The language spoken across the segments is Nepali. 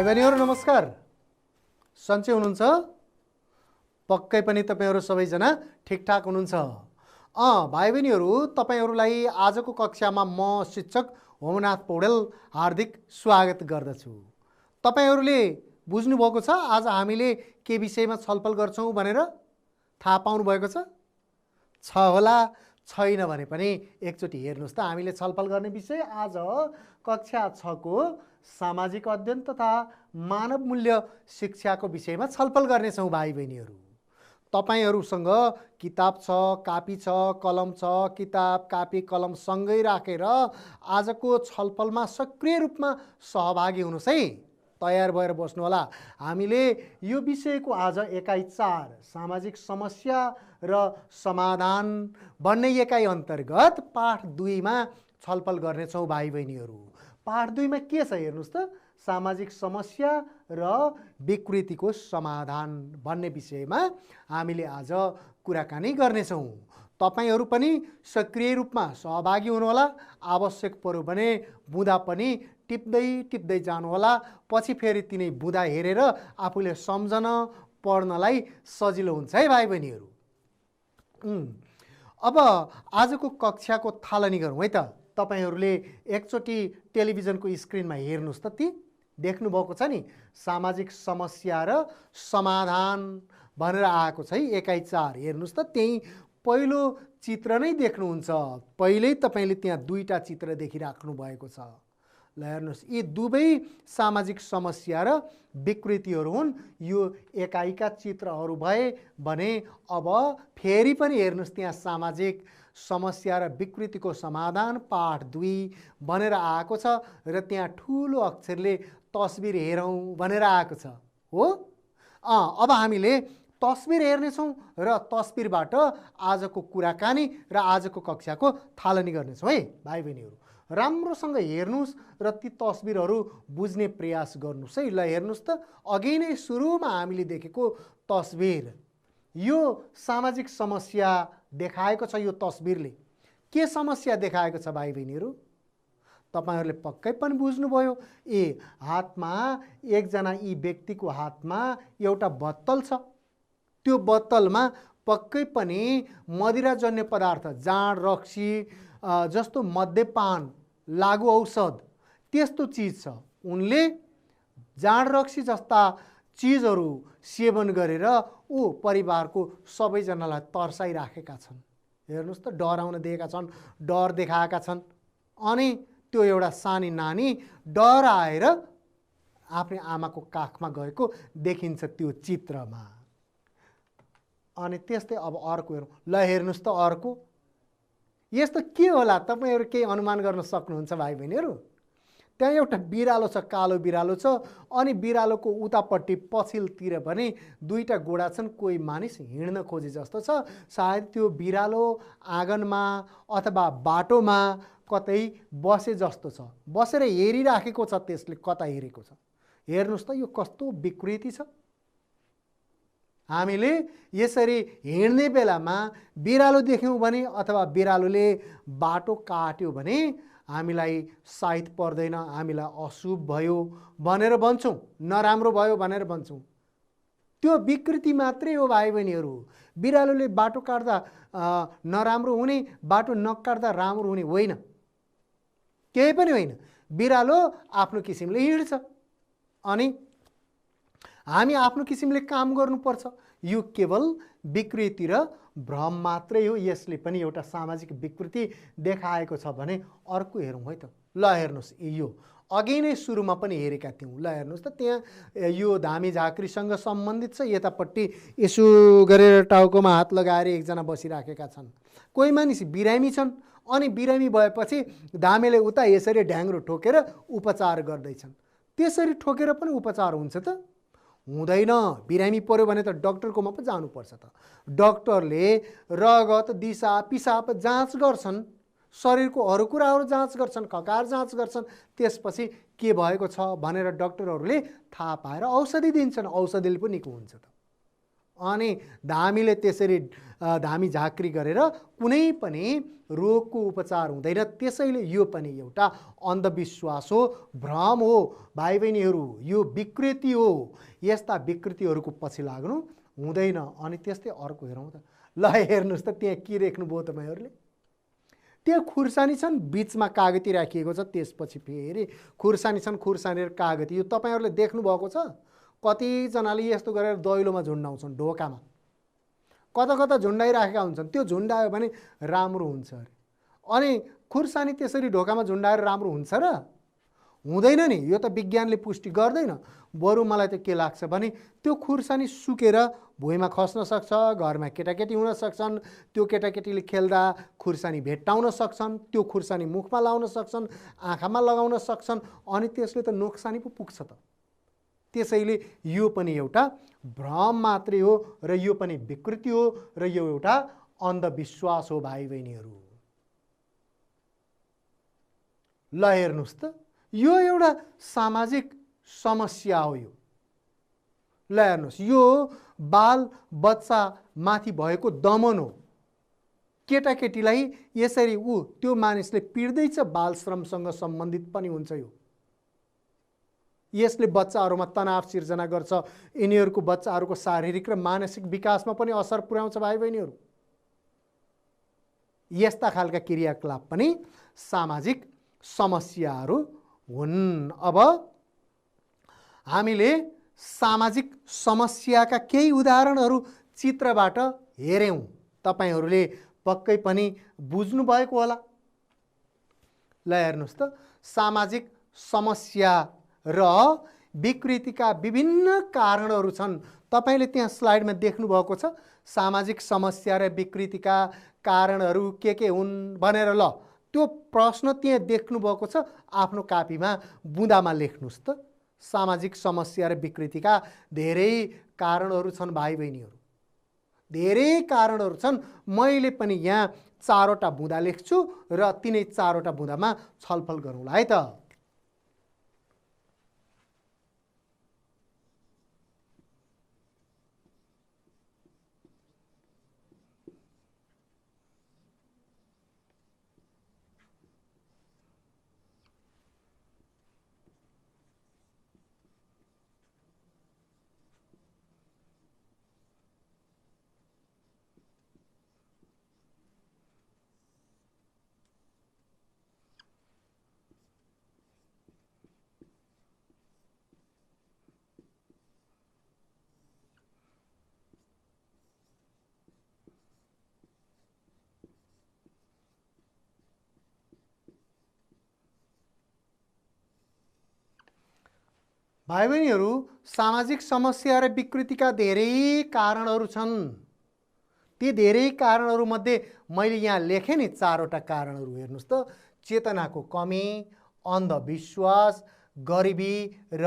बहिनीहरु नमस्कार। सन्चै हुनुहुन्छ? पक्कै पनि तपाईहरु सबैजना ठिकठाक हुनुहुन्छ। भाइ बहिनीहरु, तपाईहरुलाई आजको कक्षामा म शिक्षक होमनाथ पौडेल हार्दिक स्वागत गर्दछु। तपाईहरुले बुझ्नु भएको छ आज हामीले के विषयमा छलफल गर्छौं भनेर? थाहा पाउनु भएको छ? होला छैन भने पनि एकचोटी हेर्नुस् त। हामीले छलफल गर्ने विषय आज कक्षा 6 को सामाजिक अध्ययन तथा मानव मूल्य शिक्षाको विषयमा छलफल गर्नेछौं। भाइ बहिनीहरु, तपाईहरुसँग किताब छ, कापी छ, कलम छ। किताब, कापी, कलम सँगै राखेर आजको छलफलमा सक्रिय रूपमा सहभागी हुनुस् है। तयार भएर बस्नु होला। हामीले यो विषयको आज एकाइ 4 सामाजिक समस्या र समाधान भन्ने एकाइ अन्तर्गत पाठ 2 मा छलफल गर्नेछौं। भाइ बहिनीहरु, पाठ 2 मा के छ हेर्नुस् त। सामाजिक समस्या र विकृतिको समाधान भन्ने विषयमा हामीले आज कुराकानी गर्नेछौं। तपाईहरु पनि सक्रिय रूपमा सहभागी हुनुहोला। आवश्यक पर्यो भने बुँदा पनि टिप्दै जानु होला। पछि फेरि तिनै बुँदा हेरेर आफूले सम्झन पढ्नलाई सजिलो हुन्छ है भाइ बहिनीहरु। अब आजको कक्षाको थालनी गरौँ है त। तपाईहरुले एकचोटी टेलिभिजनको स्क्रिनमा हेर्नुस् त। ती देख्नु भएको छ नि, सामाजिक समस्या र समाधान भनेर आएको छ है एकाइ 4। हेर्नुस् त, त्यही पहिलो चित्र नै देख्नुहुन्छ। पहिल्यै तपाईले त्यहाँ 2टा चित्र देखिराख्नु भएको छ। ल हेर्नुस्, यी दुवै सामाजिक समस्या र विकृतिहरू हुन्। यो एकाइका चित्रहरू भए भने अब फेरि पनि हेर्नुस्, त्यहाँ सामाजिक समस्या र विकृतिको समाधान पाठ 2 भनेर आएको छ र त्यहाँ ठुलो अक्षरले तस्बिर हेरौँ भनेर आएको छ हो। अब हामीले तस्बिर हेर्नेछौँ र तस्बिरबाट आजको कुराकानी र आजको कक्षाको थालनी गर्नेछौँ है भाइ बहिनीहरू। राम्रोसँग हेर्नुस् र ती तस्बिरहरू बुझ्ने प्रयास गर्नुस् है। ल हेर्नुस् त, अघि नै सुरुमा हामीले देखेको तस्बिर, यो सामाजिक समस्या देखाएको छ। यो तस्बिरले के समस्या देखाएको छ भाइ बहिनीहरू? तपाईहरुले पक्कै पनि बुझ्नुभयो। हातमा एकजना यी व्यक्तिको हातमा एउटा बोतल छ। त्यो बोतलमा पक्कै पनि मदिराजन्य पदार्थ, जाँड, रक्सी जस्तो मद्यपान, लागु औषध त्यस्तो चिज छ। उनले जाँड, रक्सी जस्ता चिजहरू सेवन गरेर परिवारको सबैजनालाई तर्साइराखेका छन्। हेर्नुस् त, डराउन दिएका छन्, डर देखाएका छन्। अनि त्यो एउटा सानी नानी डराएर आफ्नै आमाको काखमा गएको देखिन्छ त्यो चित्रमा। अनि त्यस्तै अब अर्को हेरौँ। ल हेर्नुस् त, अर्को यस्तो के होला? तपाईहरु केही अनुमान गर्न सक्नुहुन्छ भाइ बहिनीहरू? त्यहाँ एउटा बिरालो छ, कालो बिरालो छ। अनि बिरालोको उतापट्टि पछिल्तिर पनि 2टा गोडा छन्। कोही मानिस हिँड्न खोजे जस्तो छ। सायद त्यो बिरालो आँगनमा अथवा बाटोमा कतै बसे जस्तो छ। बसेर हेरिराखेको छ, त्यसले कता हेरेको छ। हेर्नुस् त, यो कस्तो विकृति छ। हामीले यसरी हिँड्ने बेलामा बिरालो देख्यौँ भने अथवा बिरालोले बाटो काट्यो भने हामीलाई साइत पर्दैन, हामीलाई अशुभ भयो भनेर भन्छौँ, नराम्रो भयो भनेर भन्छौँ। त्यो विकृति मात्रै हो भाइ बहिनीहरू। बिरालोले बाटो काट्दा नराम्रो हुने, बाटो नकाट्दा राम्रो हुने होइन, केही पनि होइन। बिरालो आफ्नो किसिमले हिँड्छ अनि हामी आफ्नो किसिमले काम गर्नुपर्छ। यो केवल विकृति र भ्रम मात्रै हो। यसले पनि एउटा सामाजिक विकृति देखाएको छ भने अर्को हेरौँ है त। ल हेर्नुस्, यो अघि नै सुरुमा पनि हेरेका थियौँ। ल हेर्नुस् त, त्यहाँ यो धामी झाँक्रीसँग सम्बन्धित छ। यतापट्टि यसो गरेर टाउकोमा हात लगाएर एकजना बसिराखेका छन्। कोही मानिस बिरामी छन्। अनि बिरामी भएपछि धामेले उता यसरी ढ्याङ्ग्रो ठोकेर उपचार गर्दैछन्। त्यसरी ठोकेर पनि उपचार हुन्छ त? हुँदैन। बिरामी पर्यो भने त डाक्टरकोमा पो जानुपर्छ त। डाक्टरले रगत, दिशा, पिसाब जाँच गर्छन्, शरीरको अरू कुराहरू जाँच गर्छन्, खकार जाँच गर्छन्। त्यसपछि के भएको छ भनेर डाक्टरहरूले थाहा पाएर औषधि दिन्छन्। औषधिले पो निको हुन्छ त। अनि धामीले त्यसरी धामी झाँक्री गरेर कुनै पनि रोगको उपचार हुँदैन। त्यसैले यो पनि एउटा अन्धविश्वास हो, भ्रम हो भाइ बहिनीहरू, यो विकृति हो। यस्ता विकृतिहरूको पछि लाग्नु हुँदैन। अनि त्यस्तै अर्को हेरौँ त। ल हेर्नुहोस् त त्यहाँ के लेख्नुभयो तपाईँहरूले? त्यहाँ खुर्सानी छन्, बिचमा कागती राखिएको छ, त्यसपछि फेरि खुर्सानी छन्, खुर्सानी र कागती। यो तपाईँहरूले देख्नुभएको छ? कतिजनाले यस्तो गरेर दैलोमा झुन्डाउँछन्, ढोकामा कता कता झुन्डाइराखेका हुन्छन्। त्यो झुन्डायो भने राम्रो हुन्छ अरे। अनि खुर्सानी त्यसरी ढोकामा झुन्डाएर राम्रो हुन्छ र? हुँदैन नि। यो त विज्ञानले पुष्टि गर्दैन। बरु मलाई त के लाग्छ भने त्यो खुर्सानी सुकेर भुइँमा खस्न सक्छ, घरमा केटाकेटी हुन सक्छन्, त्यो केटाकेटीले खेल्दा खुर्सानी भेट्टाउन सक्छन्, त्यो खुर्सानी मुखमा लाउन सक्छन्, आँखामा लगाउन सक्छन्, अनि त्यसले त नोक्सानी पो पुग्छ त। त्यसैले यो पनि एउटा भ्रम मात्रै हो र यो पनि विकृति हो र यो एउटा अन्धविश्वास हो भाइ बहिनीहरू। ल हेर्नुहोस् त, यो एउटा सामाजिक समस्या हो। यो ल हेर्नुहोस्, यो बाल बच्चा माथि भएको दमन हो। केटाकेटीलाई यसरी त्यो मानिसले पिट्दैछ, बाल श्रमसँग सम्बन्धित पनि हुन्छ। यसले बच्चाहरूमा तनाव सिर्जना गर्छ, यिनीहरूको बच्चाहरूको शारीरिक र मानसिक विकासमा पनि असर पुर्याउँछ भाइ बहिनीहरू। यस्ता खालका क्रियाकलाप पनि सामाजिक समस्याहरू हुन्। अब हामीले सामाजिक समस्याका केही उदाहरणहरू चित्रबाट हेर्यौँ। तपाईहरूले पक्कै पनि बुझ्नु भएको होला। ल हेर्नुहोस् त, सामाजिक समस्या र विकृतिका विभिन्न कारणहरू छन्। तपाईले त्यहाँ स्लाइडमा देख्नु भएको छ सामाजिक समस्या र विकृतिका कारणहरू के हुन् भनेर। ल त्यो प्रश्न त्यहाँ देख्नु भएको छ, आफ्नो कापीमा बुँदामा लेख्नुस् त। सामाजिक समस्या र विकृतिका धेरै कारणहरू छन् भाइ बहिनीहरू, धेरै कारणहरू छन्। मैले पनि यहाँ 4वटा बुँदा लेख्छु र तिनै 4वटा बुँदामा छलफल गरौँला है त। भाइ बहिनीहरू, सामाजिक समस्या र विकृतिका धेरै कारणहरू छन्। ती धेरै कारणहरूमध्ये मैले यहाँ लेखेँ नि 4वटा कारणहरू। हेर्नुहोस् त, चेतनाको कमी, अन्धविश्वास, गरिबी र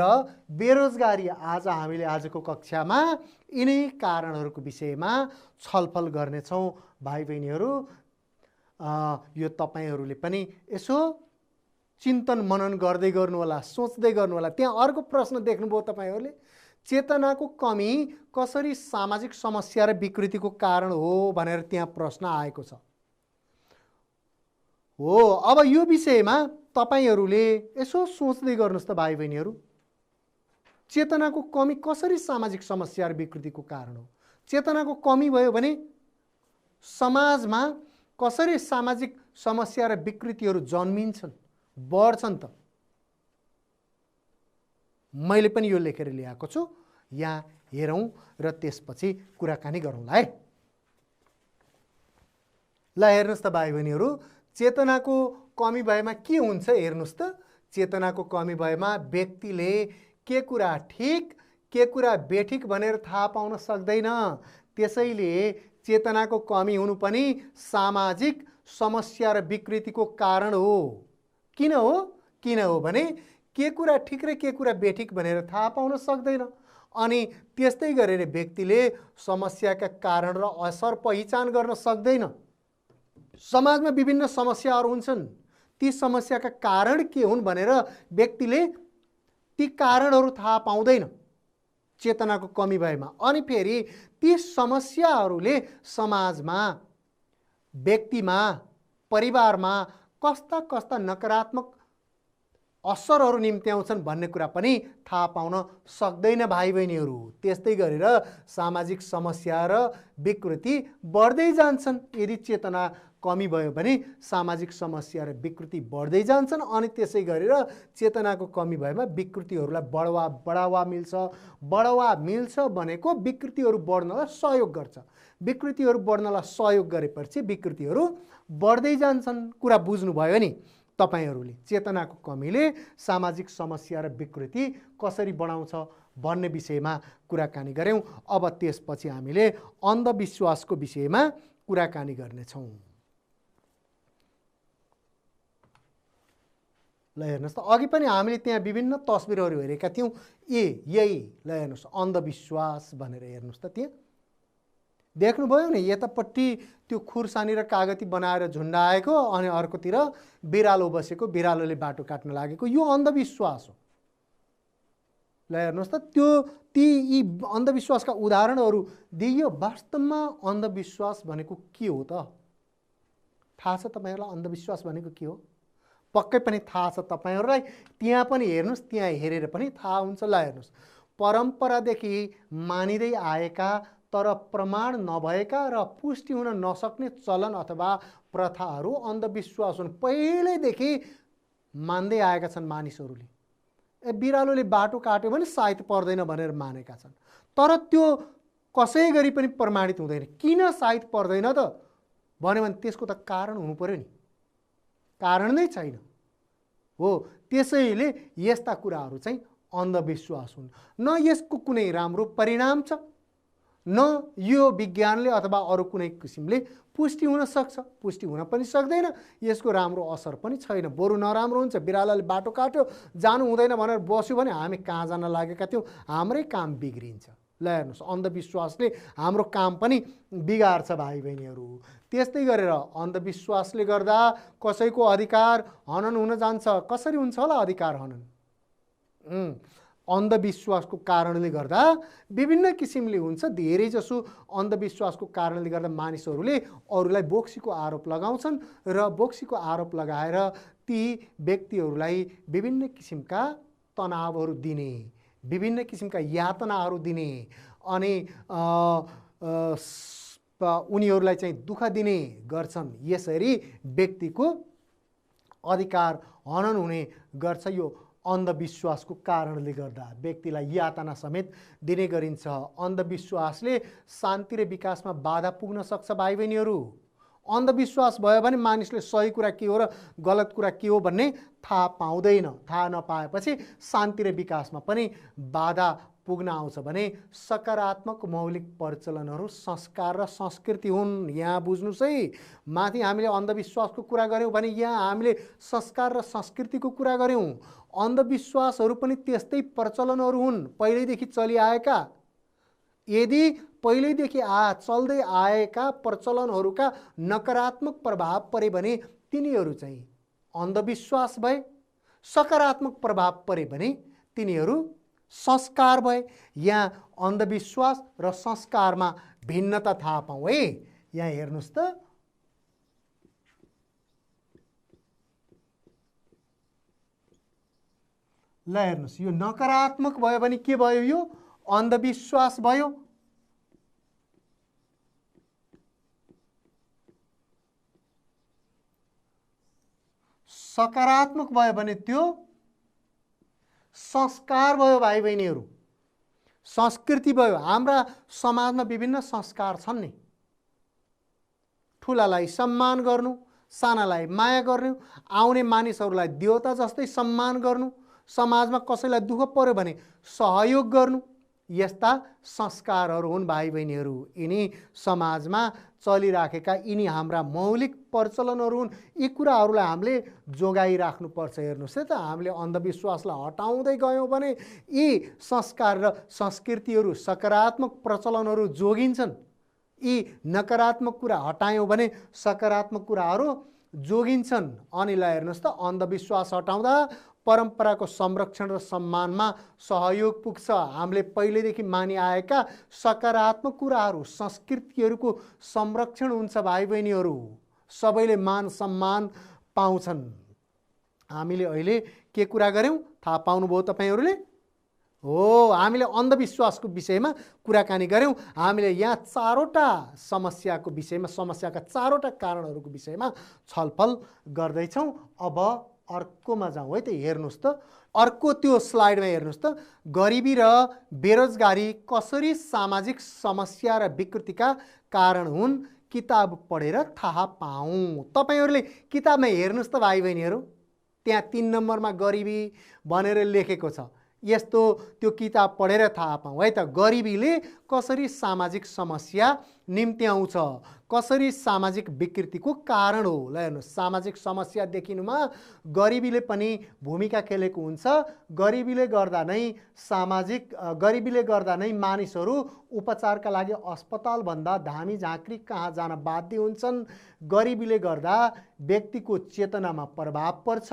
बेरोजगारी। आज हामीले आजको कक्षामा यिनै कारणहरूको विषयमा छलफल गर्नेछौँ भाइ बहिनीहरू। यो तपाईहरूले पनि यसो चिन्तन मनन गर्दै गर्नु होला, सोच्दै गर्नु होला। त्यहाँ अर्को प्रश्न देख्नुभयो तपाईहरूले, चेतनाको कमी कसरी सामाजिक समस्या र विकृतिको कारण हो भनेर त्यहाँ प्रश्न आएको छ। हो, अब यो विषयमा तपाईहरूले यसो सोच्दै गर्नुहोस् त भाइ बहिनीहरू। चेतनाको कमी कसरी सामाजिक समस्या र विकृतिको कारण हो? चेतनाको कमी भयो भने समाजमा कसरी सामाजिक समस्या र विकृतिहरू जन्मिन्छन्, बढ्छन् त? मैले पनि यो लेखेर ल्याएको छु, यहाँ हेरौँ र त्यसपछि कुराकानी गरौँला है। ल हेर्नुहोस् त भाइ बहिनीहरू, चेतनाको कमी भएमा के हुन्छ हेर्नुहोस् त। चेतनाको कमी भएमा व्यक्तिले के कुरा ठिक के कुरा बेठिक भनेर थाहा पाउन सक्दैन। त्यसैले चेतनाको कमी हुनु पनि सामाजिक समस्या र विकृतिको कारण हो। किन हो? किन हो भने के कुरा ठिक र के कुरा बेठिक भनेर थाहा पाउन सक्दैन। अनि त्यस्तै गरेर व्यक्तिले समस्याका कारण र असर पहिचान गर्न सक्दैन। समाजमा विभिन्न समस्याहरू हुन्छन्, ती समस्याका कारण के हुन् भनेर व्यक्तिले ती कारणहरू थाहा पाउँदैन। चेतनाको कमी भएमा। अनि फेरि ती समस्याहरूले समाजमा, व्यक्तिमा, परिवारमा कस्ता कस्ता नकारात्मक असरहरू निम्त्याउँछन् भन्ने कुरा पनि थाहा पाउन सक्दैन भाइ बहिनीहरू। त्यस्तै गरेर सामाजिक समस्या र विकृति बढ्दै जान्छन्। यदि चेतना कमी भयो भने सामाजिक समस्या र विकृति बढ्दै जान्छन्। अनि त्यसै गरेर चेतनाको कमी भएमा विकृतिहरूलाई बढावा मिल्छ। बढावा मिल्छ भनेको विकृतिहरू बढ्नलाई सहयोग गर्छ। विकृतिहरू बढ्नलाई सहयोग गरेपछि विकृतिहरू बढ्दै जान्छन्। कुरा बुझ्नुभयो नि तपाईहरूले? चेतनाको कमीले सामाजिक समस्या र विकृति कसरी बढाउँछ भन्ने विषयमा कुराकानी गऱ्यौँ। अब त्यसपछि हामीले अन्धविश्वासको विषयमा कुराकानी गर्नेछौँ। ल हेर्नुहोस् त, अघि पनि हामीले त्यहाँ विभिन्न तस्बिरहरू हेरेका थियौँ। यही ल हेर्नुहोस् अन्धविश्वास भनेर हेर्नुहोस् त, त्यहाँ देख्नुभयो नि, यतापट्टि त्यो खुर्सानी र कागती बनाएर झुन्डाएको अनि अर्कोतिर बिरालो बसेको, बिरालोले बाटो काट्न लागेको, यो अन्धविश्वास हो। ल हेर्नुहोस् त, यी अन्धविश्वासका उदाहरणहरू दिइयो। वास्तवमा अन्धविश्वास भनेको के हो त? थाहा छ तपाईँहरूलाई अन्धविश्वास भनेको के हो? पक्कै पनि थाहा छ तपाईँहरूलाई। त्यहाँ पनि हेर्नुहोस्, त्यहाँ हेरेर पनि थाहा हुन्छ। ल हेर्नुहोस्, परम्परादेखि मानिँदै आएका तर प्रमाण नभएका र पुष्टि हुन नसक्ने चलन अथवा प्रथाहरू अन्धविश्वास हुन्। पहिल्यैदेखि मान्दै आएका छन् मानिसहरूले। बिरालोले बाटो काट्यो भने साइत पर्दैन भनेर मानेका छन्। तर त्यो कसै गरी पनि प्रमाणित हुँदैन। किन साइत पर्दैन त भन्यो भने त्यसको त कारण हुनु पर्यो नि। कारण नै छैन हो। त्यसैले यस्ता कुराहरू चाहिँ अन्धविश्वास हुन्। न यसको कुनै राम्रो परिणाम छ, न यो विज्ञानले अथवा अरू कुनै किसिमले पुष्टि हुन सक्छ। पुष्टि हुन पनि सक्दैन। यसको राम्रो असर पनि छैन, बरु नराम्रो हुन्छ। बिरालोले बाटो काट्यो, जानु हुँदैन भनेर बस्यो भने हामी कहाँ जान लागेका थियौँ, हाम्रै काम बिग्रिन्छ। ल हेर्नुहोस्, अन्धविश्वासले हाम्रो काम पनि बिगार्छ भाइ बहिनीहरू। त्यस्तै गरेर अन्धविश्वासले गर्दा कसैको अधिकार हनन हुन जान्छ। कसरी हुन्छ होला अधिकार हनन? अन्धविश्वासको कारणले गर्दा विभिन्न किसिमले हुन्छ। धेरैजसो अन्धविश्वासको कारणले गर्दा मानिसहरूले अरूलाई बोक्सीको आरोप लगाउँछन् र बोक्सीको आरोप लगाएर ती व्यक्तिहरूलाई विभिन्न किसिमका तनावहरू दिने, विभिन्न किसिमका यातनाहरू दिने अनि उनीहरूलाई चाहिँ दुःख दिने गर्छन्। यसरी व्यक्तिको अधिकार हनन हुने गर्छ। यो अन्धविश्वासको कारणले गर्दा व्यक्तिलाई यातना समेत दिने गरिन्छ। अन्धविश्वासले शान्ति र विकासमा बाधा पुग्न सक्छ भाइ बहिनीहरू। अन्धविश्वास भयो भने मानिसले सही कुरा के हो र गलत कुरा के हो भन्ने थाहा पाउँदैन। थाहा नपाएपछि शान्ति र विकासमा पनि बाधा पुग्न आउँछ भने सकारात्मक मौलिक प्रचलनहरू संस्कार र संस्कृति हुन्। यहाँ बुझ्नुहोस् है, माथि हामीले अन्धविश्वासको कुरा गऱ्यौँ भने यहाँ हामीले संस्कार र संस्कृतिको कुरा गऱ्यौँ। अन्धविश्वासहरू पनि त्यस्तै प्रचलनहरू हुन्, पहिल्यैदेखि चलिआएका। यदि पहिल्यैदेखि चल्दै आएका प्रचलनहरूका नकारात्मक प्रभाव परे भने तिनीहरू चाहिँ अन्धविश्वास भए। सकारात्मक प्रभाव परे भने तिनीहरू संस्कार भए। यहाँ अन्धविश्वास र संस्कारमा भिन्नता थाहा पाऊँ है। यहाँ हेर्नुहोस् त, ल हेर्नुहोस्, यो नकारात्मक भयो भने के भयो? यो अन्धविश्वास भयो। सकारात्मक भयो भने त्यो संस्कार भयो भाइ बहिनीहरू, संस्कृति भयो। हाम्रा समाजमा विभिन्न संस्कार छन् नि। ठुलालाई सम्मान गर्नु, सानालाई माया गर्नु, आउने मानिसहरूलाई देवता जस्तै सम्मान गर्नु, समाजमा कसैलाई दुःख पर्यो भने सहयोग गर्नु, यस्ता संस्कारहरू हुन् भाइ बहिनीहरू। यिनी समाजमा चलिराखेका यिनी हाम्रा मौलिक प्रचलनहरू हुन्। यी कुराहरूलाई हामीले जोगाइराख्नुपर्छ। हेर्नुहोस् है त, हामीले अन्धविश्वासलाई हटाउँदै गयौँ भने यी संस्कार र संस्कृतिहरू, सकारात्मक प्रचलनहरू जोगिन्छन्। यी नकारात्मक कुरा हटायौँ भने सकारात्मक कुराहरू जोगिन्छन्। अनि ल हेर्नुहोस् त, अन्धविश्वास हटाउँदा परम्पराको संरक्षण र सम्मानमा सहयोग पुग्छ। हामीले पहिलेदेखि मानिआएका सकारात्मक कुराहरू, संस्कृतिहरूको संरक्षण हुन्छ। भाइ बहिनीहरू, सबैले मान सम्मान पाउँछन्। हामीले अहिले के कुरा गऱ्यौँ थाहा पाउनुभयो तपाईँहरूले? हो, हामीले अन्धविश्वासको विषयमा कुराकानी गऱ्यौँ। हामीले यहाँ चारवटा समस्याको विषयमा, समस्याका चारवटा कारणहरूको विषयमा छलफल गर्दैछौँ। अब अर्कोमा जाउँ है त। हेर्नुहोस् त, अर्को त्यो स्लाइडमा हेर्नुहोस् त, गरिबी र बेरोजगारी कसरी सामाजिक समस्या र विकृतिका कारण हुन्, किताब पढेर थाहा पाऊँ। तपाईँहरूले किताबमा हेर्नुहोस् त भाइ बहिनीहरू, त्यहाँ 3 नम्बरमा गरिबी भनेर लेखेको छ। यस्तो त्यो किताब पढेर थाहा पाऊँ है त। गरिबीले कसरी सामाजिक समस्या निम्त्याउँछ, कसरी सामाजिक विकृतिको कारण हो। ल हेर्नुहोस्, सामाजिक समस्या देखिनुमा गरिबीले पनि भूमिका खेलेको हुन्छ। गरिबीले गर्दा नै मानिसहरू उपचारका लागि अस्पतालभन्दा धामी झाँक्री कहाँ जान बाध्य हुन्छन्। गरिबीले गर्दा व्यक्तिको चेतनामा प्रभाव पर्छ।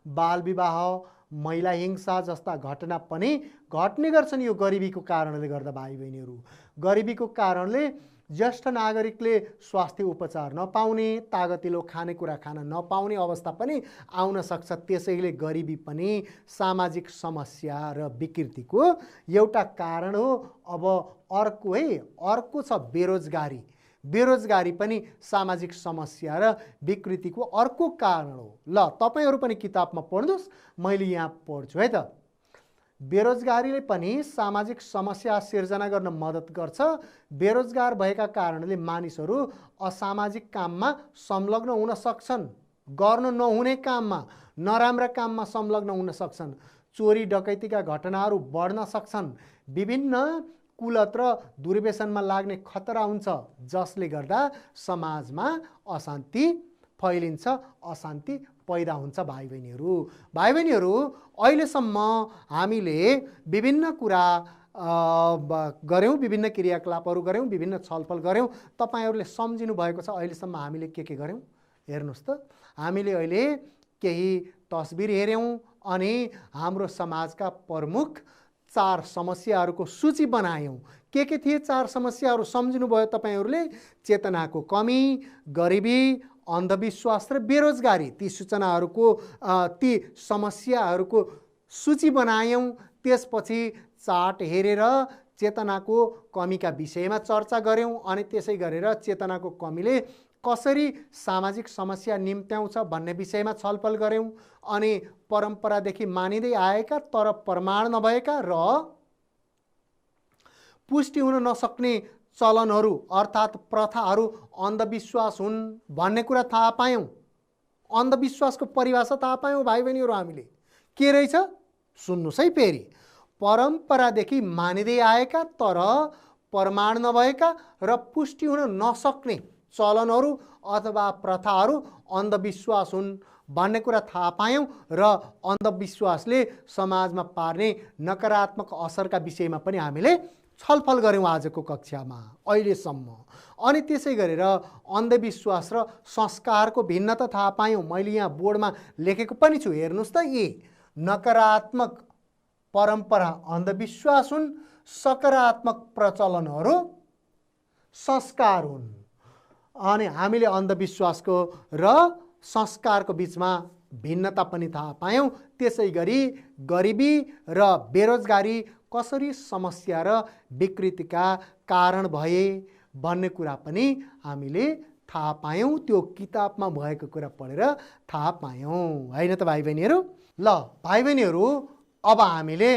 बालविवाह, महिला हिंसा जस्ता घटना पनि घट्ने गर्छन् यो गरिबीको कारणले गर्दा। भाइ बहिनीहरू, गरिबीको कारणले ज्येष्ठ नागरिकले स्वास्थ्य उपचार नपाउने, तागतिलो खानेकुरा खान नपाउने अवस्था पनि आउन सक्छ। त्यसैले गरिबी पनि सामाजिक समस्या र विकृतिको एउटा कारण हो। अब अर्को छ बेरोजगारी। बेरोजगारी पनि सामाजिक समस्या र विकृतिको अर्को कारण हो। ल तपाईहरू पनि किताबमा पढ्नुहोस्, मैले यहाँ पढ्छु है त। बेरोजगारीले पनि सामाजिक समस्या सिर्जना गर्न मद्दत गर्छ। बेरोजगार भएका कारणले मानिसहरू असामाजिक काममा संलग्न हुन सक्छन्। गर्न नहुने काममा, नराम्रा काममा संलग्न हुन सक्छन्। चोरी डकैतीका घटनाहरू बढ्न सक्छन्। विभिन्न कुलत र दुर्व्यसनमा लाग्ने खतरा हुन्छ, जसले गर्दा समाजमा अशान्ति फैलिन्छ, अशान्ति पैदा हुन्छ। भाइ बहिनीहरू, अहिलेसम्म हामीले विभिन्न कुरा गऱ्यौँ, विभिन्न क्रियाकलापहरू गऱ्यौँ, विभिन्न छलफल गऱ्यौँ। तपाईँहरूले सम्झिनु भएको छ अहिलेसम्म हामीले के गऱ्यौँ? हेर्नुहोस् त, हामीले अहिले केही तस्बिर हेऱ्यौँ अनि हाम्रो समाजका प्रमुख 4 समस्याहरूको सूची बनायौँ। के थिए 4 समस्याहरू सम्झिनुभयो तपाईँहरूले? चेतनाको कमी, गरिबी, अन्धविश्वास र बेरोजगारी। ती समस्याहरूको सूची बनायौँ। त्यसपछि चार्ट हेरेर चेतनाको कमीका विषयमा चर्चा गऱ्यौँ अनि त्यसै गरेर चेतनाको कमीले कसरी सामाजिक समस्या निम्त्याउँछ भन्ने विषयमा छलफल गऱ्यौँ। अनि परम्परादेखि मानिँदै आएका तर प्रमाण नभएका र पुष्टि हुन नसक्ने चलनहरू अर्थात् प्रथाहरू अन्धविश्वास हुन् भन्ने कुरा थाहा पायौँ। अन्धविश्वासको परिभाषा थाहा पायौँ भाइ बहिनीहरू हामीले। के रहेछ सुन्नुहोस् है फेरि। परम्परादेखि मानिँदै आएका तर प्रमाण नभएका र पुष्टि हुन नसक्ने चलनहरू अथवा प्रथाहरू अन्धविश्वास हुन् भन्ने कुरा थाहा पायौँ र अन्धविश्वासले समाजमा पार्ने नकारात्मक असरका विषयमा पनि हामीले छलफल गऱ्यौँ आजको कक्षामा अहिलेसम्म। अनि त्यसै गरेर अन्धविश्वास र संस्कारको भिन्नता थाहा पायौँ। मैले यहाँ बोर्डमा लेखेको पनि छु, हेर्नुहोस् त। नकारात्मक परम्परा अन्धविश्वास हुन्, सकारात्मक प्रचलनहरू संस्कार हुन्। अनि हामीले अन्धविश्वासको र संस्कारको बीचमा भिन्नता पनि थाहा पायौँ। त्यसै गरी गरिबी र बेरोजगारी कसरी समस्या र विकृतिका कारण भए भन्ने कुरा पनि हामीले थाहा पायौँ। त्यो किताबमा भएको कुरा पढेर थाहा पायौँ, होइन त भाइ बहिनीहरू? ल भाइ बहिनीहरू, अब हामीले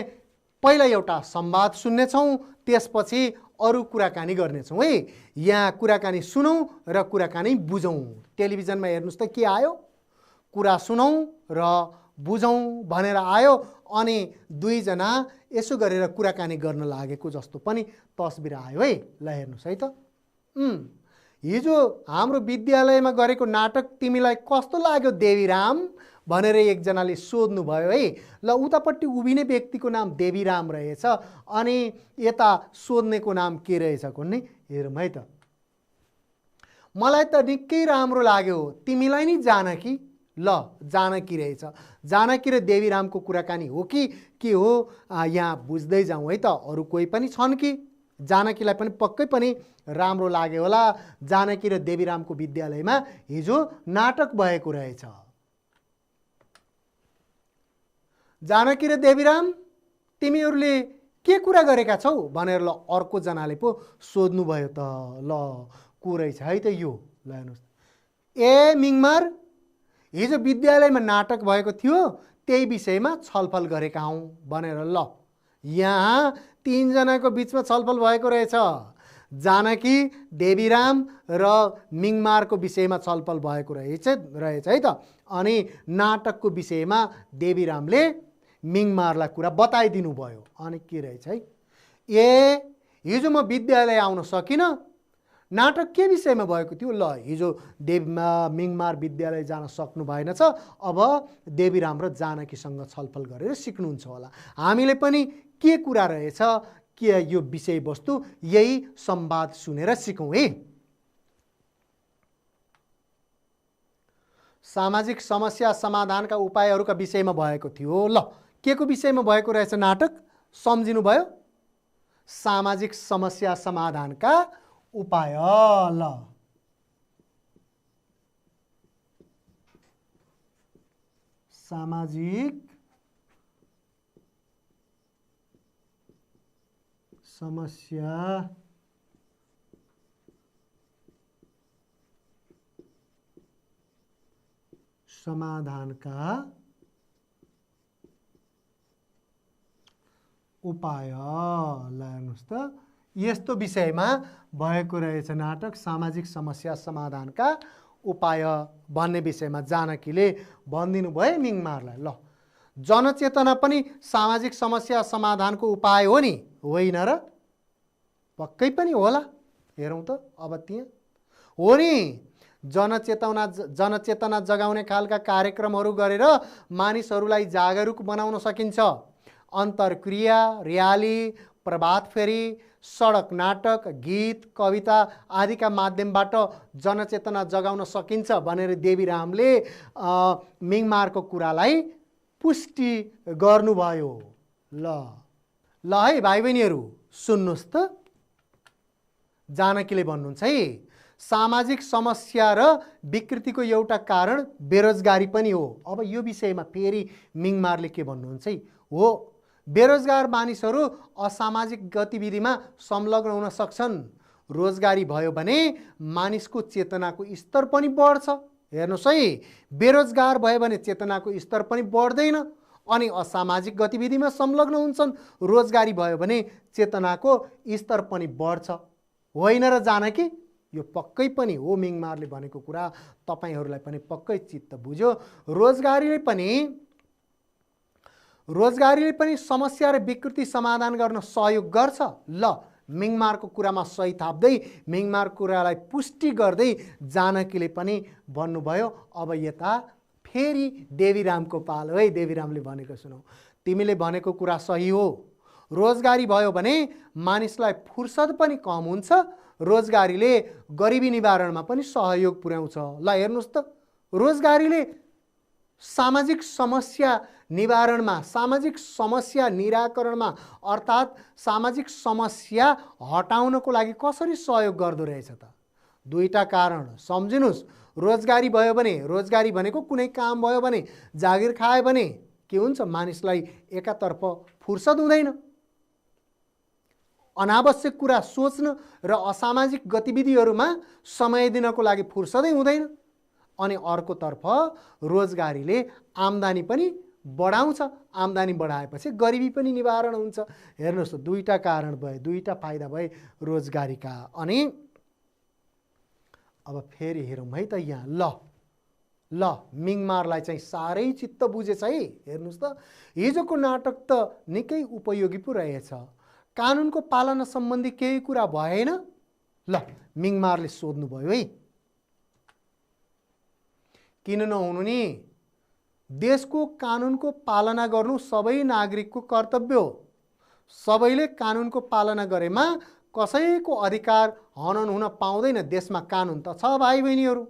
पहिला एउटा संवाद सुन्नेछौँ, त्यसपछि अरू कुराकानी गर्नेछौँ है। यहाँ कुराकानी सुनौँ र कुराकानी बुझौँ। टेलिभिजनमा हेर्नुहोस् त के आयो, कुरा सुनौँ र बुझौँ भनेर आयो अनि 2 जना यसो गरेर कुराकानी गर्न लागेको जस्तो पनि तस्बिर आयो है। ल हेर्नुहोस् है त। हिजो हाम्रो विद्यालयमा गरेको नाटक तिमीलाई कस्तो लाग्यो देवीराम भनेर एकजनाले सोध्नुभयो है। ल उतापट्टि उभिने व्यक्तिको नाम देवीराम रहेछ अनि यता सोध्नेको नाम के रहेछ कुन्नी हेरौँ है त। मलाई त निकै राम्रो लाग्यो, तिमीलाई नि जानकी? ल जानकी रहेछ। जानकी र देवीरामको कुराकानी हो कि के हो यहाँ बुझ्दै जाउँ है त। अरू कोही पनि छन् कि? जानकीलाई पनि पक्कै पनि राम्रो लाग्यो होला। जानकी र देवीरामको विद्यालयमा हिजो नाटक भएको रहेछ। जानकी र देवीराम तिमीहरूले के कुरा गरेका छौ भनेर ल अर्को जनाले पो सोध्नुभयो त। ल को रहेछ है त यो? ल हेर्नुहोस्, ए मिङमार, हिजो विद्यालयमा नाटक भएको थियो, त्यही विषयमा छलफल गरेका हौँ भनेर। ल यहाँ तीनजनाको बिचमा छलफल भएको रहेछ। जानकी, देवीराम र मिङमारको विषयमा छलफल भएको रहेछ है त। अनि नाटकको विषयमा देवीरामले मिङमारलाई कुरा बताइदिनु भयो। अनि के रहेछ है, ए हिजो म विद्यालय आउन सकिनँ, नाटक के विषयमा भएको थियो? ल हिजो मिङमार विद्यालय जान सक्नु भएन छ। अब देवीराम र जानकीसँग छलफल गरेर सिक्नुहुन्छ होला। हामीले पनि के कुरा रहेछ, के यो विषयवस्तु, यही संवाद सुनेर सिकौँ है। सामाजिक समस्या समाधानका उपायहरूका विषयमा भएको थियो। ल के को विषयमा भएको रहेछ नाटक? सम्झिनु भयो? सामाजिक समस्या समाधानका उपाय। ल सामाजिक समस्या समाधानका उपाय। ल हेर्नुहोस् त, यस्तो विषयमा भएको रहेछ नाटक, सामाजिक समस्या समाधानका उपाय भन्ने विषयमा जानकीले भनिदिनु भयो मिङमारलाई। ल जनचेतना पनि सामाजिक समस्या समाधानको उपाय हो नि, होइन र? पक्कै पनि होला। हेरौँ त अब त्यहाँ हो नि। जनचेतना जगाउने खालका कार्यक्रमहरू गरेर मानिसहरूलाई जागरुक बनाउन सकिन्छ। अन्तर्क्रिया, र्याली, प्रभात फेरी, सडक नाटक, गीत, कविता आदिका माध्यमबाट जनचेतना जगाउन सकिन्छ भनेर देवीरामले मिङमारको कुरालाई पुष्टि गर्नुभयो। ल है भाइ बहिनीहरू सुन्नुहोस् त, जानकीले भन्नुहुन्छ है, सामाजिक समस्या र विकृतिको एउटा कारण बेरोजगारी पनि हो। अब यो विषयमा फेरि मिङमारले के भन्नुहुन्छ है, हो बेरोजगार मानिसहरू असामाजिक गतिविधिमा संलग्न हुन सक्छन्। रोजगारी भयो भने मानिसको चेतनाको स्तर पनि बढ्छ। हेर्नुहोस् है, बेरोजगार भयो भने चेतनाको स्तर पनि बढ्दैन अनि असामाजिक गतिविधिमा संलग्न हुन्छन्। रोजगारी भयो भने चेतनाको स्तर पनि बढ्छ, होइन र जानकी? यो पक्कै पनि हो, मिङमारले भनेको कुरा तपाईहरूलाई पनि पक्कै चित्त बुझ्यो। रोजगारीले पनि समस्या र विकृति समाधान गर्न सहयोग गर्छ। ल मिङमारको कुरामा सही थाप्दै, मिङमारको कुरालाई पुष्टि गर्दै जानकीले पनि भन्नुभयो। अब यता फेरि देवीरामको पालो है। देवीरामले भनेको सुनौ, तिमीले भनेको कुरा सही हो। रोजगारी भयो भने मानिसलाई फुर्सद पनि कम हुन्छ। रोजगारीले गरिबी निवारणमा पनि सहयोग पुर्याउँछ। ल हेर्नुहोस् त, रोजगारीले सामाजिक समस्या निवारणमा, सामाजिक समस्या निराकरणमा अर्थात् सामाजिक समस्या हटाउनको लागि कसरी सहयोग गर्दो रहेछ त? दुईटा कारण सम्झिनुहोस्। रोजगारी भयो भने, रोजगारी भनेको कुनै काम भयो भने, जागिर खायो भने के हुन्छ, मानिसलाई एकातर्फ फुर्सद हुँदैन, अनावश्यक कुरा सोच्न र असामाजिक गतिविधिहरूमा समय दिनको लागि फुर्सदै हुँदैन। अनि अर्कोतर्फ रोजगारीले आम्दानी पनि बढाउँछ। आम्दानी बढाएपछि गरिबी पनि निवारण हुन्छ। हेर्नुहोस् त, दुईटा कारण भए, दुईटा फाइदा भए रोजगारीका। अनि अब फेरि हेरौँ है त यहाँ। ल मिङमारलाई चाहिँ साह्रै चित्त बुझेछ है। हेर्नुहोस् त, हिजोको नाटक त निकै उपयोगी पो रहेछ। कानुनको पालना सम्बन्धी केही कुरा भएन? ल मिङमारले सोध्नुभयो है। किन नहुनु नि, देशको कानुनको पालना गर्नु सबै नागरिकको कर्तव्य हो। सबैले कानुनको पालना गरेमा कसैको अधिकार हनन हुन पाउँदैन। देशमा कानुन त छ भाइ बहिनीहरू,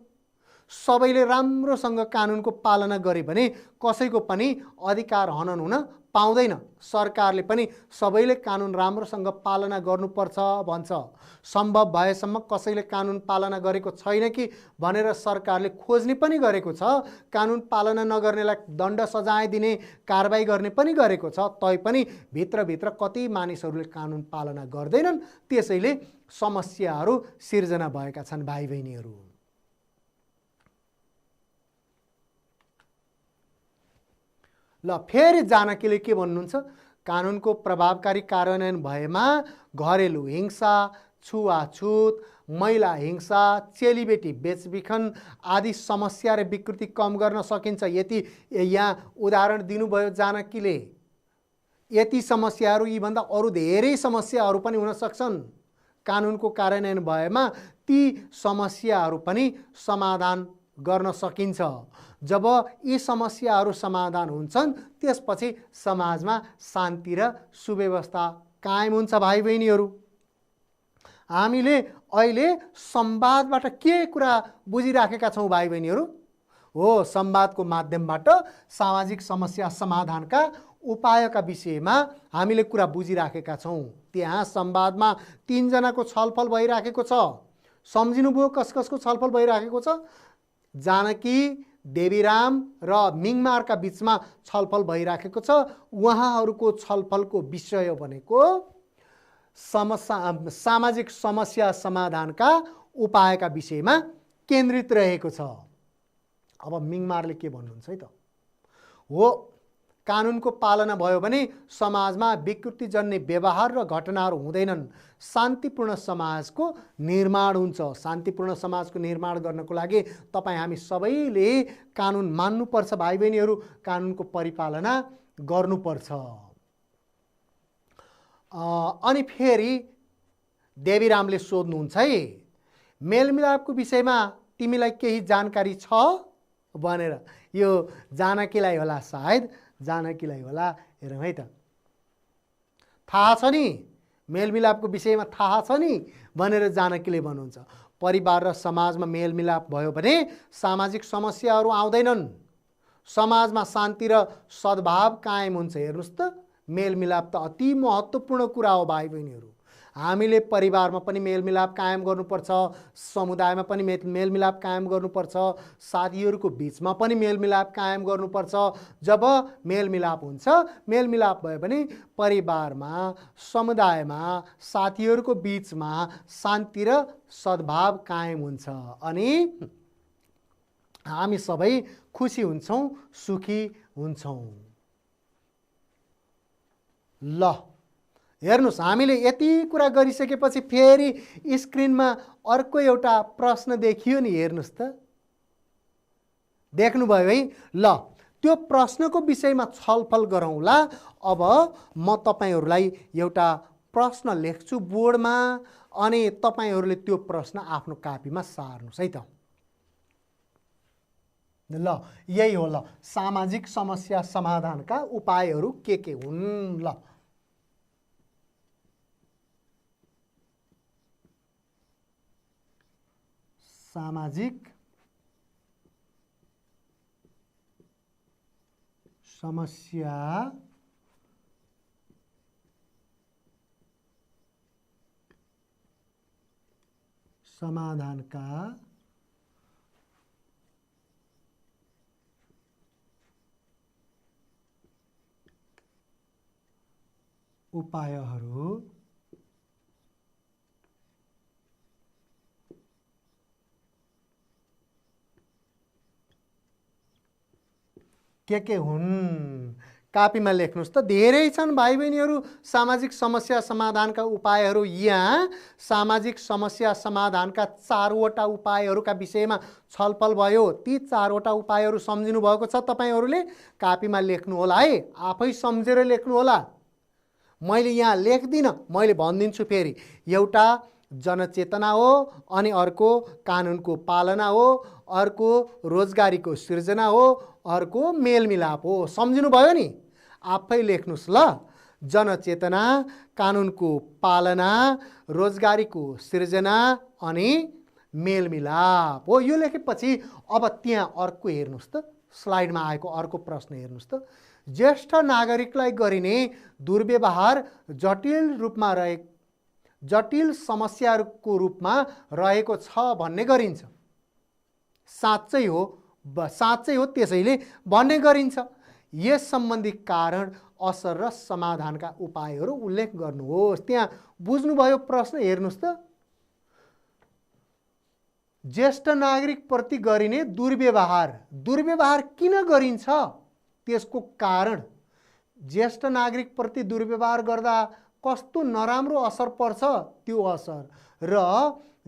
सबैले राम्रोसँग कानुनको पालना गरे भने कसैको पनि अधिकार हनन हुन पाउँदैन। सरकारले पनि सबैले कानुन राम्रोसँग पालना गर्नुपर्छ भन्छ। सम्भव भएसम्म कसैले कानुन पालना गरेको छैन कि भनेर सरकारले खोज्ने पनि गरेको छ। कानुन पालना नगर्नेलाई दण्ड सजाय दिने कारबाही गर्ने पनि गरेको छ। तैपनि भित्रभित्र कति मानिसहरूले कानुन पालना गर्दैनन्, त्यसैले समस्याहरू सिर्जना भएका छन् भाइ बहिनीहरू। ल फेरि जानकीले के भन्नुहुन्छ? कानुनको प्रभावकारी कार्यान्वयन भएमा घरेलु हिंसा, छुवाछुत, महिला हिंसा, चेलीबेटी बेचबिखन आदि समस्या र विकृति कम गर्न सकिन्छ। यति यहाँ उदाहरण दिनुभयो जानकीले। यति समस्याहरू, यीभन्दा अरू धेरै समस्याहरू पनि हुन सक्छन्। कानुनको कार्यान्वयन भएमा ती समस्याहरू पनि समाधान गर्न सकिन्छ। जब यी समस्याहरू समाधान हुन्छन् त्यसपछि समाजमा शान्ति र सुव्यवस्था कायम हुन्छ भाइ बहिनीहरू। हामीले अहिले संवादबाट के कुरा बुझिराखेका छौँ भाइ बहिनीहरू? हो, संवादको माध्यमबाट सामाजिक समस्या समाधानका उपायका विषयमा हामीले कुरा बुझिराखेका छौँ। त्यहाँ संवादमा 3 जनाको छलफल भइराखेको छ। सम्झिनुभयो कस कसको छलफल भइराखेको छ? जानकी, देवीराम र मिङमारका बीचमा छलफल भइराखेको छ। उहाँहरूको छलफलको विषय भनेको सामाजिक समस्या समाधानका उपायका विषयमा केन्द्रित रहेको छ। अब मिङमारले के भन्नुहुन्छ है त? हो, कानुनको पालना भयो भने समाजमा विकृतिजन्य व्यवहार र घटनाहरू हुँदैनन्, शान्तिपूर्ण समाजको निर्माण हुन्छ। शान्तिपूर्ण समाजको निर्माण गर्नको लागि तपाईँ हामी सबैले कानुन मान्नुपर्छ भाइ बहिनीहरू, कानुनको परिपालना गर्नुपर्छ। अनि फेरि देवीरामले सोध्नुहुन्छ है, मेलमिलापको विषयमा तिमीलाई केही जानकारी छ भनेर। यो जानकीलाई होला, सायद जानकीलाई होला। हेरौँ है त, थाहा छ नि, मेलमिलापको विषयमा थाहा छ नि भनेर जानकीले भन्नुहुन्छ। परिवार र समाजमा मेलमिलाप भयो भने सामाजिक समस्याहरू आउँदैनन्, समाजमा शान्ति र सद्भाव कायम हुन्छ। हेर्नुहोस् त, मेलमिलाप त अति महत्त्वपूर्ण कुरा हो भाइ बहिनीहरू। हामीले परिवारमा पनि मेलमिलाप कायम गर्नुपर्छ, समुदायमा पनि मेलमिलाप कायम गर्नुपर्छ, साथीहरूको बिचमा पनि मेलमिलाप कायम गर्नुपर्छ। जब मेलमिलाप हुन्छ, मेलमिलाप भयो भने परिवारमा, समुदायमा, साथीहरूको बिचमा शान्ति र सद्भाव कायम हुन्छ अनि हामी सबै खुसी हुन्छौँ, सुखी हुन्छौँ। ल हेर्नुहोस्, हामीले यति कुरा गरिसकेपछि फेरि स्क्रिनमा अर्को एउटा प्रश्न देखियो नि। हेर्नुहोस् त, देख्नुभयो है? ल त्यो प्रश्नको विषयमा छलफल गरौँला। अब म तपाईँहरूलाई एउटा प्रश्न लेख्छु बोर्डमा अनि तपाईँहरूले त्यो प्रश्न आफ्नो कापीमा सार्नुहोस् है त। ल यही हो। ल सामाजिक समस्या समाधानका उपायहरू के हुन्? ल सामाजिक समस्या समाधानका उपायहरू के हुन्? कापीमा लेख्नुहोस् त। धेरै छन् भाइ बहिनीहरू सामाजिक समस्या समाधानका उपायहरू। यहाँ सामाजिक समस्या समाधानका 4वटा उपायहरूका विषयमा छलफल भयो। ती 4वटा उपायहरू सम्झिनु भएको छ तपाईँहरूले? कापीमा लेख्नु होला है, आफै सम्झेर लेख्नु होला। मैले यहाँ लेख्दिनँ, मैले भनिदिन्छु फेरि। एउटा जनचेतना हो, अनि अर्को कानुनको पालना हो, अर्को रोजगारीको सिर्जना हो, अर्को मेलमिलाप हो। सम्झिनु भयो नि? आफै लेख्नुहोस् ल। जनचेतना, कानुनको पालना, रोजगारीको सिर्जना अनि मेलमिलाप हो। यो लेखेपछि अब त्यहाँ अर्को हेर्नुहोस् त, स्लाइडमा आएको अर्को प्रश्न हेर्नुहोस् त। ज्येष्ठ नागरिकलाई गरिने दुर्व्यवहार जटिल समस्याको रूपमा रहेको छ भन्ने गरिन्छ। साँच्चै हो त्यसैले भन्ने गरिन्छ। यस सम्बन्धी कारण, असर र समाधानका उपायहरू उल्लेख गर्नुहोस्। त्यहाँ बुझ्नुभयो प्रश्न? हेर्नुहोस् त, ज्येष्ठ नागरिकप्रति गरिने दुर्व्यवहार किन गरिन्छ, त्यसको कारण, ज्येष्ठ नागरिकप्रति दुर्व्यवहार गर्दा कस्तो नराम्रो असर पर्छ त्यो असर, र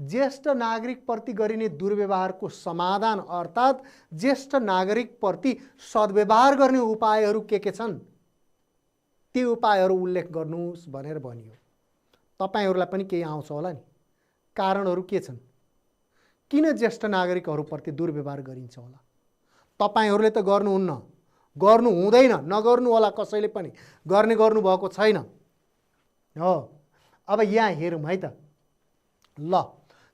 ज्येष्ठ नागरिकप्रति गरिने दुर्व्यवहारको समाधान अर्थात् ज्येष्ठ नागरिकप्रति सद्व्यवहार गर्ने उपायहरू के छन्, ती उपायहरू उल्लेख गर्नुहोस् भनेर भनियो। तपाईहरूलाई पनि केही आउँछ होला नि, कारणहरू के छन्, किन ज्येष्ठ नागरिकहरूप्रति दुर्व्यवहार गरिन्छ होला? तपाईहरूले त गर्नुहुन्न, गर्नु हुँदैन, नगर्नु होला, कसैले पनि गर्नुभएको छैन हो। अब यहाँ हेरौँ है त। ल,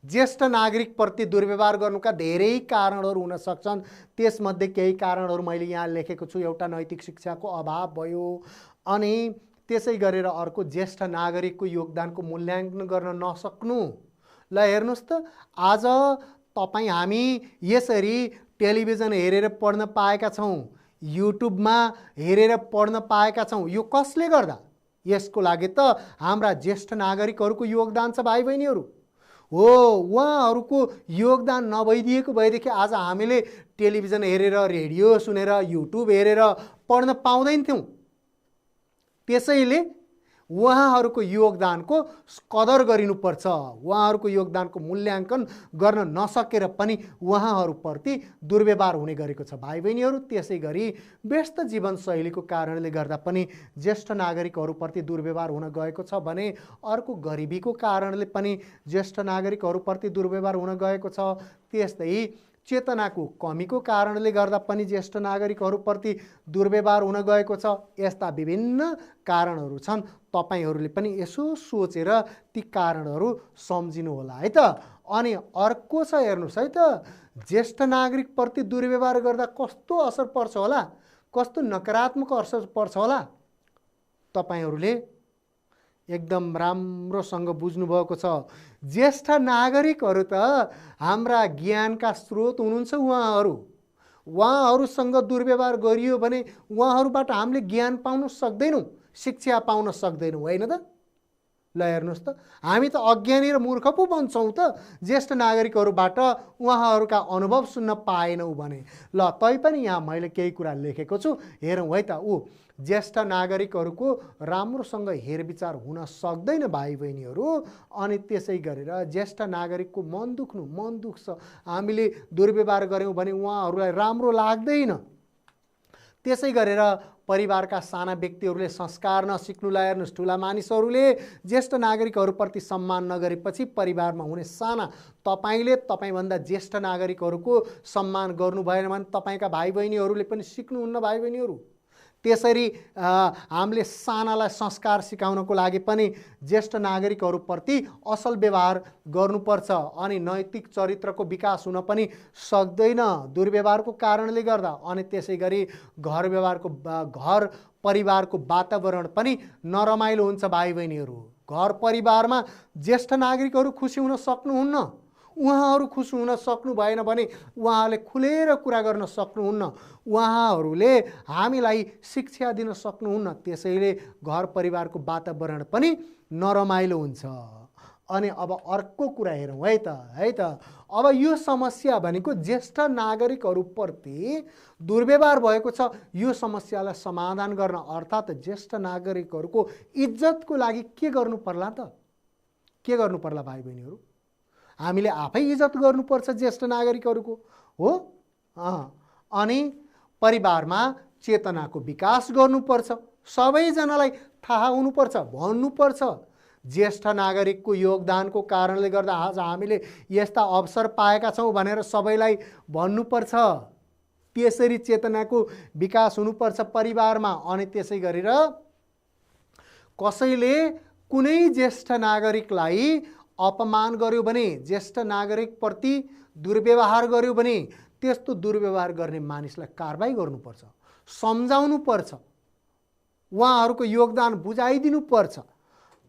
ज्येष्ठ नागरिकप्रति दुर्व्यवहार गर्नुका धेरै कारणहरू हुन सक्छन्। त्यसमध्ये केही कारणहरू मैले यहाँ लेखेको छु। एउटा नैतिक शिक्षाको अभाव भयो, अनि त्यसै गरेर अर्को ज्येष्ठ नागरिकको योगदानको मूल्याङ्कन गर्न नसक्नु। ल हेर्नुहोस् त, आज तपाईँ हामी यसरी टेलिभिजन हेरेर पढ्न पाएका छौँ, युट्युबमा हेरेर पढ्न पाएका छौँ। यो कसले गर्दा? यसको लागि त हाम्रा ज्येष्ठ नागरिकहरूको योगदान छ भाइ बहिनीहरू हो। उहाँहरूको योगदान नभइदिएको भएदेखि आज हामीले टेलिभिजन हेरेर, रेडियो सुनेर, युट्युब हेरेर पढ्न पाउँदैनथ्यौँ। त्यसैले उहाँहरूको योगदानको कदर गरिनुपर्छ। उहाँहरूको योगदानको मूल्याङ्कन गर्न नसकेर पनि उहाँहरूप्रति दुर्व्यवहार हुने गरेको छ भाइ बहिनीहरू। त्यसै गरी व्यस्त जीवनशैलीको कारणले गर्दा पनि ज्येष्ठ नागरिकहरूप्रति दुर्व्यवहार हुन गएको छ भने, अर्को गरिबीको कारणले पनि ज्येष्ठ नागरिकहरूप्रति दुर्व्यवहार हुन गएको छ। त्यस्तै चेतनाको कमीको कारणले गर्दा पनि ज्येष्ठ नागरिकहरूप्रति दुर्व्यवहार हुन गएको छ। यस्ता विभिन्न कारणहरू छन्। तपाईहरूले पनि यसो सोचेर ती कारणहरू सम्झिनु होला है त। अनि अर्को छ, हेर्नुहोस् है त, ज्येष्ठ नागरिकप्रति दुर्व्यवहार गर्दा कस्तो असर पर्छ होला, कस्तो नकारात्मक असर पर्छ होला, तपाईहरूले एकदम राम्रोसँग बुझ्नुभएको छ। ज्येष्ठ नागरिकहरू त हाम्रा ज्ञानका स्रोत हुनुहुन्छ। उहाँहरूसँग दुर्व्यवहार गरियो भने उहाँहरूबाट हामीले ज्ञान पाउन सक्दैनौँ, शिक्षा पाउन सक्दैनौँ, होइन त? ल हेर्नुहोस् त, हामी त अज्ञानी र मूर्ख पो बन्छौँ त ज्येष्ठ नागरिकहरूबाट उहाँहरूका अनुभव सुन्न पाएनौँ भने। ल तैपनि यहाँ मैले केही कुरा लेखेको छु, हेरौँ है त। ज्येष्ठ नागरिकहरूको राम्रोसँग हेरविचार हुन सक्दैन भाइ बहिनीहरू। अनि त्यसै गरेर ज्येष्ठ नागरिकको मन दुख्छ। हामीले दुर्व्यवहार गऱ्यौँ भने उहाँहरूलाई राम्रो लाग्दैन। त्यसै गरेर परिवारका साना व्यक्तिहरूले संस्कार नसिक्नुलाई, हेर्नुहोस्, ठुला मानिसहरूले ज्येष्ठ नागरिकहरूप्रति सम्मान नगरेपछि परिवारमा हुने साना, तपाईँले तपाईँभन्दा ज्येष्ठ नागरिकहरूको सम्मान गर्नु भएन भने तपाईँका भाइ बहिनीहरूले पनि सिक्नुहुन्न भाइ बहिनीहरू। त्यसरी हामीले सानालाई संस्कार सिकाउनको लागि पनि ज्येष्ठ नागरिकहरूप्रति असल व्यवहार गर्नुपर्छ। अनि नैतिक चरित्रको विकास हुन पनि सक्दैन दुर्व्यवहारको कारणले गर्दा। अनि त्यसै गरी घर परिवारको वातावरण पनि नरमाइलो हुन्छ भाइ बहिनीहरू। घर परिवारमा ज्येष्ठ नागरिकहरू खुसी हुन सक्नुहुन्न। उहाँहरू खुसी हुन सक्नु भएन भने उहाँहरूले खुलेर कुरा गर्न सक्नुहुन्न। उहाँहरूले हामीलाई शिक्षा दिन सक्नुहुन्न। त्यसैले घर परिवारको वातावरण पनि नरमाइलो हुन्छ। अनि अब अर्को कुरा हेरौँ है त। अब यो समस्या भनेको ज्येष्ठ नागरिकहरूप्रति दुर्व्यवहार भएको छ। यो समस्यालाई समाधान गर्न अर्थात् ज्येष्ठ नागरिकहरूको इज्जतको लागि के गर्नु पर्ला त? के गर्नु पर्ला भाइ बहिनीहरू? हामीले आफै इज्जत गर्नुपर्छ ज्येष्ठ नागरिकहरूको हो। अनि परिवारमा चेतनाको विकास गर्नुपर्छ। सबैजनालाई थाहा हुनुपर्छ, भन्नुपर्छ ज्येष्ठ नागरिकको योगदानको कारणले गर्दा आज हामीले यस्ता अवसर पाएका छौँ भनेर सबैलाई भन्नुपर्छ। त्यसरी चेतनाको विकास हुनुपर्छ परिवारमा। अनि त्यसै गरेर कसैले कुनै ज्येष्ठ नागरिकलाई अपमान गर्यो भने, ज्येष्ठ नागरिकप्रति दुर्व्यवहार गर्यो भने त्यस्तो दुर्व्यवहार गर्ने मानिसलाई कारबाही गर्नुपर्छ, सम्झाउनु पर्छ, उहाँहरूको योगदान बुझाइदिनु पर्छ।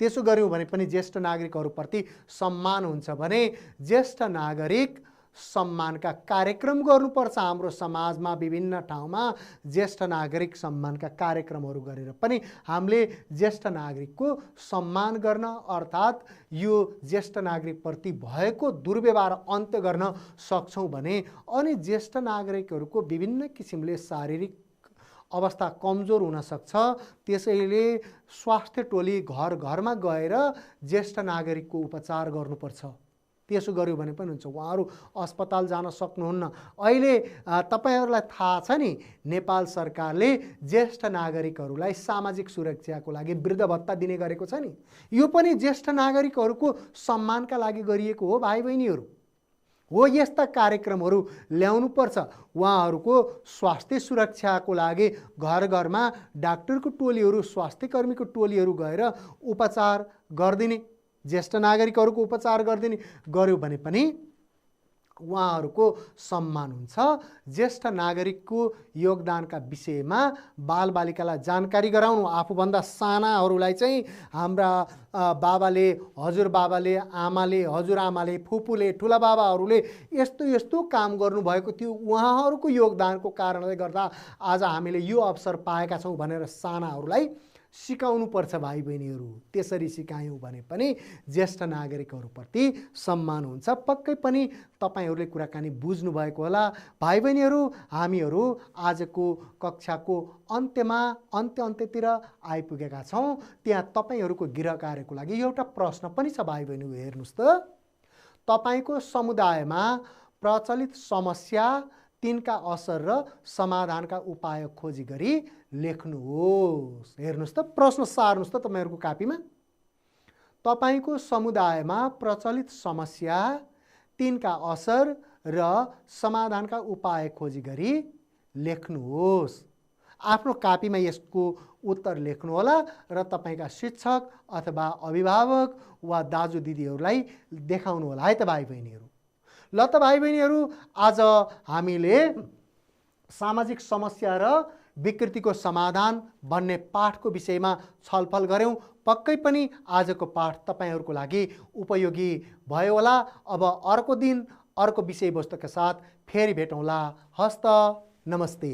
त्यसो गर्यौँ भने पनि ज्येष्ठ नागरिकहरूप्रति सम्मान हुन्छ भने ज्येष्ठ नागरिक सम्मानका कार्यक्रम गर्नुपर्छ। हाम्रो समाजमा विभिन्न ठाउँमा ज्येष्ठ नागरिक सम्मानका कार्यक्रमहरू गरेर पनि हामीले ज्येष्ठ नागरिकको सम्मान गर्न अर्थात् यो ज्येष्ठ नागरिकप्रति भएको दुर्व्यवहार अन्त्य गर्न सक्छौँ भने अनि ज्येष्ठ नागरिकहरूको विभिन्न किसिमले शारीरिक अवस्था कमजोर हुन सक्छ। त्यसैले स्वास्थ्य टोली घर घरमा गएर ज्येष्ठ नागरिकको उपचार गर्नुपर्छ। त्यसो गर्यो भने पनि हुन्छ। उहाँहरू अस्पताल जान सक्नुहुन्न। अहिले तपाईहरुलाई थाहा छ नि, नेपाल सरकारले ज्येष्ठ नागरिकहरूलाई सामाजिक सुरक्षाको लागि वृद्ध भत्ता दिने गरेको छ नि। यो पनि ज्येष्ठ नागरिकहरूको सम्मानका लागि गरिएको हो भाइ बहिनीहरू। हो यस्ता कार्यक्रमहरू ल्याउनु पर्छ। उहाँहरूको स्वास्थ्य सुरक्षाको लागि घर घरमा डाक्टरको टोलीहरू, स्वास्थ्य कर्मीको टोलीहरू गएर उपचार गरिदिने, ज्येष्ठ नागरिकहरूको उपचार गरिदिने गर्यो भने पनि उहाँहरूको सम्मान हुन्छ। ज्येष्ठ नागरिकको योगदानका विषयमा बालबालिकालाई जानकारी गराउनु, आफूभन्दा सानाहरूलाई चाहिँ हाम्रा बाबाले, हजुरबाबाले, आमाले, हजुरआमाले, फुपूले, ठुला बाबाहरूले यस्तो यस्तो काम गर्नुभएको थियो, उहाँहरूको योगदानको कारणले गर्दा आज हामीले यो अवसर पाएका छौँ भनेर सानाहरूलाई सिकाउनु पर्छ भाइ बहिनीहरू। त्यसरी सिकायौँ भने पनि ज्येष्ठ नागरिकहरूप्रति सम्मान हुन्छ। पक्कै पनि तपाईहरूले कुराकानी बुझ्नु भएको होला। भाइ बहिनीहरू, हामीहरू आजको कक्षाको अन्त्यतिर आइपुगेका छौँ। त्यहाँ तपाईहरूको गृह कार्यको लागि एउटा प्रश्न पनि छ भाइ बहिनीहरू। हेर्नुहोस् त, तपाईको समुदायमा प्रचलित समस्या, तिनका असर र समाधानका उपाय खोजी गरी लेख्नुहोस्। हेर्नुहोस् त, प्रश्न सार्नुहोस् त तपाईहरुको कापीमा। तपाईको समुदायमा प्रचलित समस्या, तिनका असर र समाधानका उपाय खोजी गरी लेख्नुहोस्। आफ्नो कापीमा यसको उत्तर लेख्नुहोला र तपाईका शिक्षक अथवा अभिभावक वा दाजु दिदीहरूलाई देखाउनु होला है त भाइ बहिनीहरू। ल त भाइ बहिनीहरू, आज हामीले सामाजिक समस्या र विकृतिको समाधान भन्ने पाठको विषयमा छलफल गऱ्यौँ। पक्कै पनि आजको पाठ तपाईहरूको लागि उपयोगी भयो होला। अब अर्को दिन अर्को विषयवस्तुका साथ फेरि भेटौँला। हस्त नमस्ते।